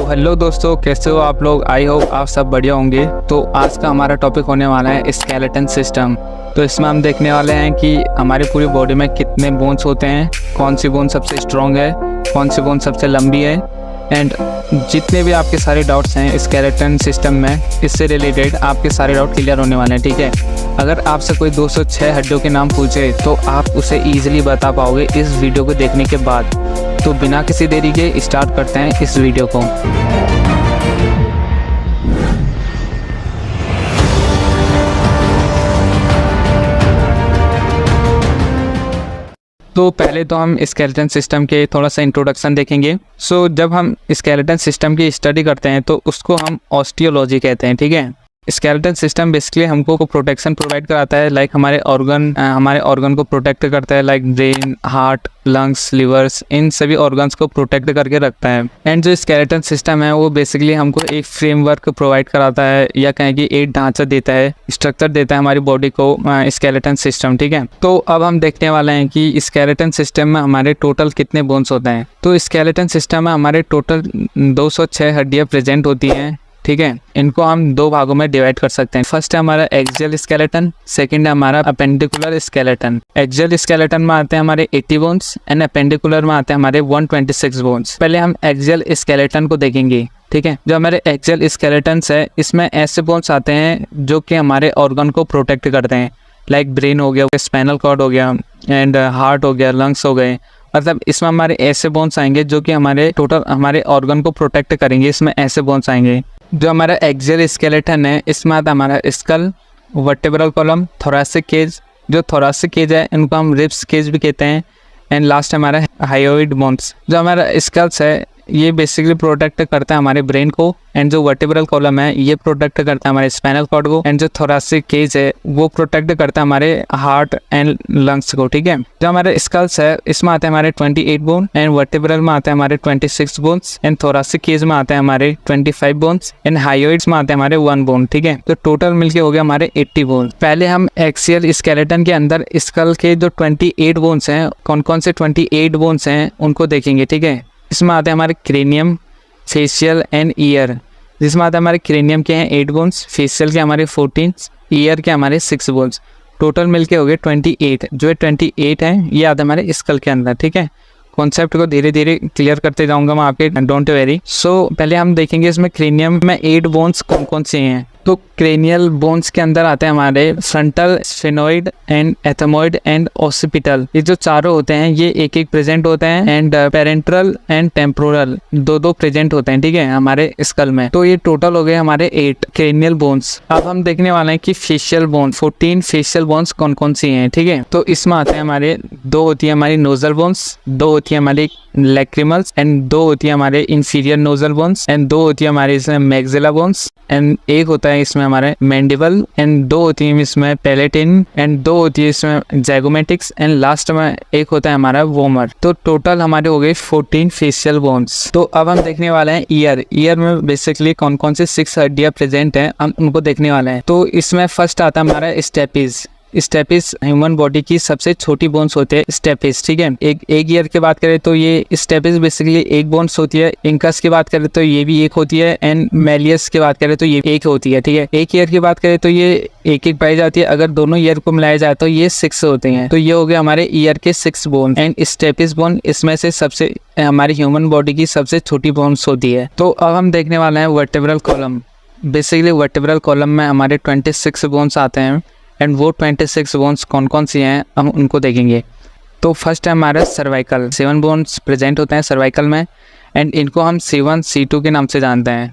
Hello दोस्तों, कैसे हो आप लोग। आई होप आप सब बढ़िया होंगे। तो आज का हमारा टॉपिक होने वाला है स्केलेटन सिस्टम। तो इसमें हम देखने वाले हैं कि हमारी पूरी बॉडी में कितने बोन्स होते हैं, कौन सी बोन सबसे स्ट्रॉन्ग है, कौन सी बोन सबसे लंबी है, एंड जितने भी आपके सारे डाउट्स हैं स्केलेटन सिस्टम में, इससे रिलेटेड आपके सारे डाउट क्लियर होने वाले हैं। ठीक है, अगर आपसे कोई 206 हड्डियों के नाम पूछे तो आप उसे ईजिली बता पाओगे इस वीडियो को देखने के बाद। तो बिना किसी देरी के स्टार्ट करते हैं इस वीडियो को। तो पहले तो हम स्केलेटन सिस्टम के थोड़ा सा इंट्रोडक्शन देखेंगे। जब हम स्केलेटन सिस्टम की स्टडी करते हैं तो उसको हम ऑस्टियोलॉजी कहते हैं। ठीक है, स्केलेटन सिस्टम बेसिकली हमको प्रोटेक्शन प्रोवाइड कराता है, लाइक हमारे ऑर्गन को प्रोटेक्ट करता है, like brain, heart, lungs, livers, इन सभी ऑर्गन्स को प्रोटेक्ट करके रखता है। एंड जो स्केलेटन सिस्टम है वो बेसिकली हमको एक फ्रेमवर्क प्रोवाइड कराता है, या कहें कि एक ढांचा देता है, स्ट्रक्चर देता है हमारी बॉडी को स्केलेटन सिस्टम। ठीक है, तो अब हम देखने वाले हैं कि स्केलेटन सिस्टम में हमारे टोटल कितने बोन्स होते हैं। तो स्केलेटन सिस्टम में हमारे टोटल 206 हड्डियाँ प्रेजेंट होती हैं। ठीक है, इनको हम दो भागों में डिवाइड कर सकते हैं। फर्स्ट है हमारा एक्सियल स्केलेटन, सेकंड है हमारा अपेंडिकुलर स्केलेटन। एक्सियल स्केलेटन में आते हैं हमारे 80 बोन्स एंड अपेंडिकुलर में आते हैं हमारे 126 बोन्स। पहले हम एक्सियल स्केलेटन को देखेंगे। ठीक है, जो हमारे एक्सियल स्केलेटन है इसमें ऐसे बोन्स आते हैं जो कि हमारे ऑर्गन को प्रोटेक्ट करते हैं, लाइक ब्रेन हो गया, स्पाइनल कॉर्ड हो गया, एंड हार्ट हो गया, लंग्स हो गए। मतलब इसमें हमारे ऐसे बोन्स आएंगे जो कि हमारे टोटल हमारे ऑर्गन को प्रोटेक्ट करेंगे। इसमें ऐसे बोन्स आएंगे। जो हमारा एक्सियल स्केलेटन है इसमें आता है हमारा skull, vertebral column, thoracic cage. जो थोरैसिक केज है इनको हम रिब्स केज भी कहते हैं। एंड लास्ट हमारा हायोइड बोन्स। जो हमारा स्कल्स है ये बेसिकली प्रोटेक्ट करता है हमारे ब्रेन को, एंड जो वर्टेब्रल कॉलम है ये प्रोटेक्ट करता है हमारे स्पाइनल कॉर्ड को, एंड जो थोरैसिक केज है वो प्रोटेक्ट करता है हमारे हार्ट एंड लंग्स को। ठीक है, जो हमारे स्कल्स है इसमें आते हैं हमारे 28 बोन, एंड वर्टेब्रल में आते हैं हमारे 26 बोन्स, एंड थोरैसिक केज में आते हैं हमारे 25 बोन्स, एंड हायोइड्स में आते हैं हमारे 1 बोन। ठीक है, तो टोटल मिलके हो गया हमारे 80 बोन। पहले हम एक्सियल स्केलेटन के अंदर स्कल के जो 28 बोन्स हैं, कौन कौन से 28 बोन्स हैं उनको देखेंगे। ठीक है, इसमें आते हैं हमारे क्रेनियम, फेशियल एंड ईयर। जिसमें आते हैं हमारे क्रेनियम के हैं 8 बोन्स, फेशियल के हमारे 14, ईयर के हमारे 6 बोन्स। टोटल मिलके हो गए 28। जो 28 हैं ये आते हैं हमारे स्कल के अंदर। ठीक है, कॉन्सेप्ट को धीरे धीरे क्लियर करते जाऊंगा मैं आपके, डोंट वेरी। पहले हम देखेंगे इसमें क्रेनियम में 8 बोन्स कौन कौन से हैं। तो क्रेनियल बोन्स के अंदर आते हैं हमारे frontal, sphenoid and ethmoid and occipital. ये जो चारों होते हैं ये एक एक प्रेजेंट होते हैं, एंड पेरेंट्रल एंड टेम्पोरल दो प्रेजेंट होते हैं। ठीक है, हमारे स्कल में। तो ये टोटल हो गए हमारे 8 क्रेनियल बोन्स। अब हम देखने वाले हैं कि फेशियल बोन, 14 फेशियल बोन्स कौन कौन सी हैं। ठीक है, तो इसमें आते हैं हमारे 2 होती है हमारी नोजल बोन्स, 2 होती है हमारी लैक्रिमल्स, एंड 2 होती है हमारे इंफीरियर नोजल बोन्स, एंड 2 होती है हमारे इसमें मैक्सिला बोन्स, एंड 1 होता है इसमें हमारे मैंडिबल, एंड 2 होती है इसमें पैलेटिन, एंड 2 होती है इसमें ज़ाइगोमेटिक्स, एंड लास्ट में 1 होता है हमारा वोमर। तो टोटल हमारे हो गए 14 फेशियल बोन्स। तो अब हम देखने वाले हैं ईयर। ईयर में बेसिकली कौन कौन से 6 हड्डियां प्रेजेंट हैं हम उनको देखने वाले हैं। तो इसमें फर्स्ट आता है हमारा स्टेपिस। स्टेपिस ह्यूमन बॉडी की सबसे छोटी बोन्स होते हैं स्टेपिस। ठीक है, एक ईयर की बात करें तो ये स्टेपिस बेसिकली एक बोन्स होती है। इंकस की बात करें तो ये भी एक होती है, एंड मेलियस की बात करें तो ये एक होती है। ठीक है, एक ईयर की बात करें तो ये एक पाई जाती है। अगर दोनों ईयर को मिलाया जाए तो ये 6 होते हैं। तो ये हो गया हमारे ईयर के 6 बोन, एंड स्टेपिस बोन इसमें से सबसे हमारी ह्यूमन बॉडी की सबसे छोटी बोन्स होती है। तो अब हम देखने वाले हैं vertebral column. Basically vertebral column में हमारे 26 बोन्स आते हैं, एंड वो 26 बोन्स कौन कौन सी हैं हम उनको देखेंगे। तो फर्स्ट है हमारा सर्वाइकल। 7 बोन्स प्रेजेंट होते हैं सर्वाइकल में, एंड इनको हम C1 C2 के नाम से जानते हैं।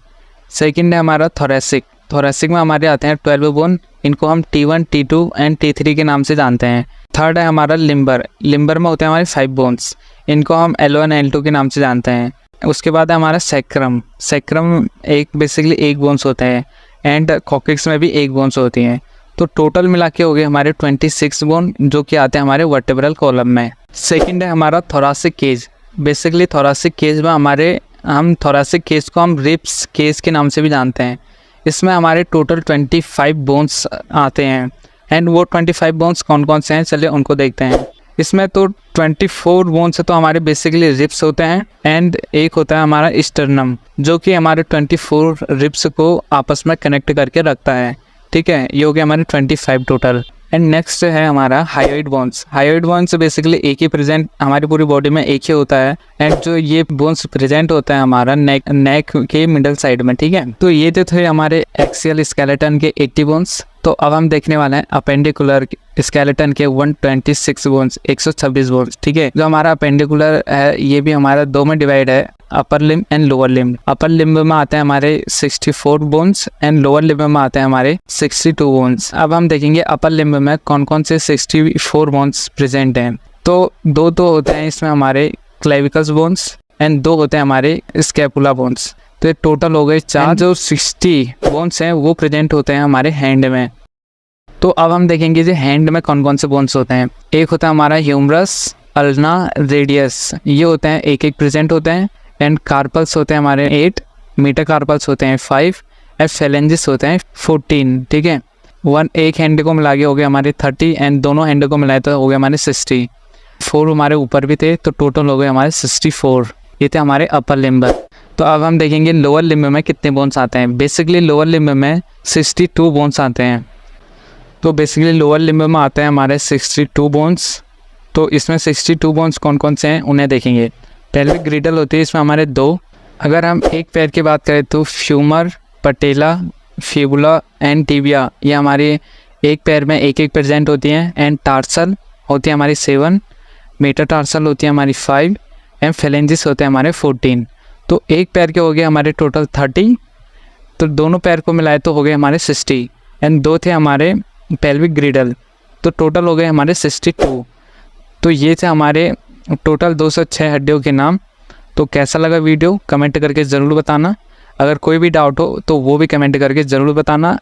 सेकंड है हमारा थोरैसिक। थोरैसिक में हमारे आते हैं 12 बोन, इनको हम T1 T2 एंड T3 के नाम से जानते हैं। थर्ड है हमारा लिम्बर। लिम्बर में होते हैं हमारे 5 बोन्स, इनको हम L1 L2 के नाम से जानते हैं। उसके बाद है हमारा सैक्रम। सैक्रम एक बेसिकली 1 बोन्स होता है, एंड कॉक्सिक्स में भी 1 बोन्स होती हैं। तो टोटल मिला के हो गए हमारे 26 बोन जो कि आते हैं हमारे वर्टेब्रल कॉलम में। सेकंड है हमारा thoracic cage. Basically thoracic cage में हम थोरैसिक केज को हम रिब्स केज के नाम से भी जानते हैं। इसमें हमारे टोटल 25 बोन्स आते हैं, एंड वो 25 बोन्स कौन कौन से हैं चलिए उनको देखते हैं। इसमें तो 24 बोन्स तो हमारे बेसिकली रिब्स होते हैं एंड एक होता है हमारा स्टर्नम, जो कि हमारे 24 रिब्स को आपस में कनेक्ट करके रखता है। ठीक है, ये हो गया हमारे 25 टोटल। एंड नेक्स्ट है हमारा hyoid bones. Hyoid bones basically एक ही प्रेजेंट हमारी पूरी बॉडी में एक ही होता है एंड जो ये बोन्स प्रेजेंट होता है हमारा नेक के मिडल साइड में। ठीक है, तो ये तो थे हमारे एक्सियल स्केलेटन के 80 बोन्स। तो अब हम देखने वाले हैं अपेंडिकुलर स्केलेटन के 126 बोन्स, 126 बोन्स। ठीक है, जो हमारा अपेंडिकुलर है ये भी हमारा दो में डिवाइड है, upper limb and lower limb. Upper limb में आते हैं हमारे 64 बोन्स एंड लोअर लिम्ब में आते हैं हमारे 62 बोन्स। अब हम देखेंगे अपर लिम्ब में कौन कौन से 64 बोन्स प्रेजेंट हैं। तो दो तो होते हैं इसमें हमारे क्लेविकल्स बोन्स एंड दो होते हैं हमारे स्कैपुला बोन्स। तो टोटल हो गए 4। जो 60 बोन्स हैं वो प्रेजेंट होते हैं हमारे हैंड में। तो अब हम देखेंगे जो हैंड में कौन कौन से बोन्स होते हैं। एक होता है हमारा ह्यूमरस, अल्ना, रेडियस, ये होते हैं एक एक प्रेजेंट होते हैं एंड कार्पल्स होते हैं हमारे 8, मेटाकार्पल्स होते हैं 5 एंड फेलेंजिस होते हैं 14। ठीक है, एक हैंड को मिला के हो गया हमारे 30 एंड दोनों हैंड को मिलाए तो हो गया हमारे 60। 4 हमारे ऊपर भी थे तो टोटल हो गए हमारे 64। ये थे हमारे अपर लिम्ब। तो अब हम देखेंगे लोअर लिम्ब में कितने बोन्स आते हैं। बेसिकली लोअर लिम्ब में 62 बोन्स आते हैं। तो बेसिकली लोअर लिम्ब में आते हैं हमारे 62 बोन्स। तो इसमें 62 बोन्स कौन कौन से हैं उन्हें देखेंगे। पेल्विक ग्रिडल होती है इसमें हमारे 2। अगर हम एक पैर की बात करें तो femur, patella, fibula and tibia, ये हमारे एक पैर में एक एक प्रेजेंट होती हैं एंड टार्सल होती है हमारी 7, मेटाटार्सल होती है हमारी 5 एंड फेलेंजिस होते हैं हमारे 14। तो एक पैर के हो गए हमारे टोटल 30, तो दोनों पैर को मिलाए तो हो गए हमारे 60 एंड 2 थे हमारे पेल्विक ग्रिडल, तो टोटल हो गए हमारे 62। तो ये थे हमारे टोटल 206 हड्डियों के नाम। तो कैसा लगा वीडियो कमेंट करके ज़रूर बताना। अगर कोई भी डाउट हो तो वो भी कमेंट करके ज़रूर बताना।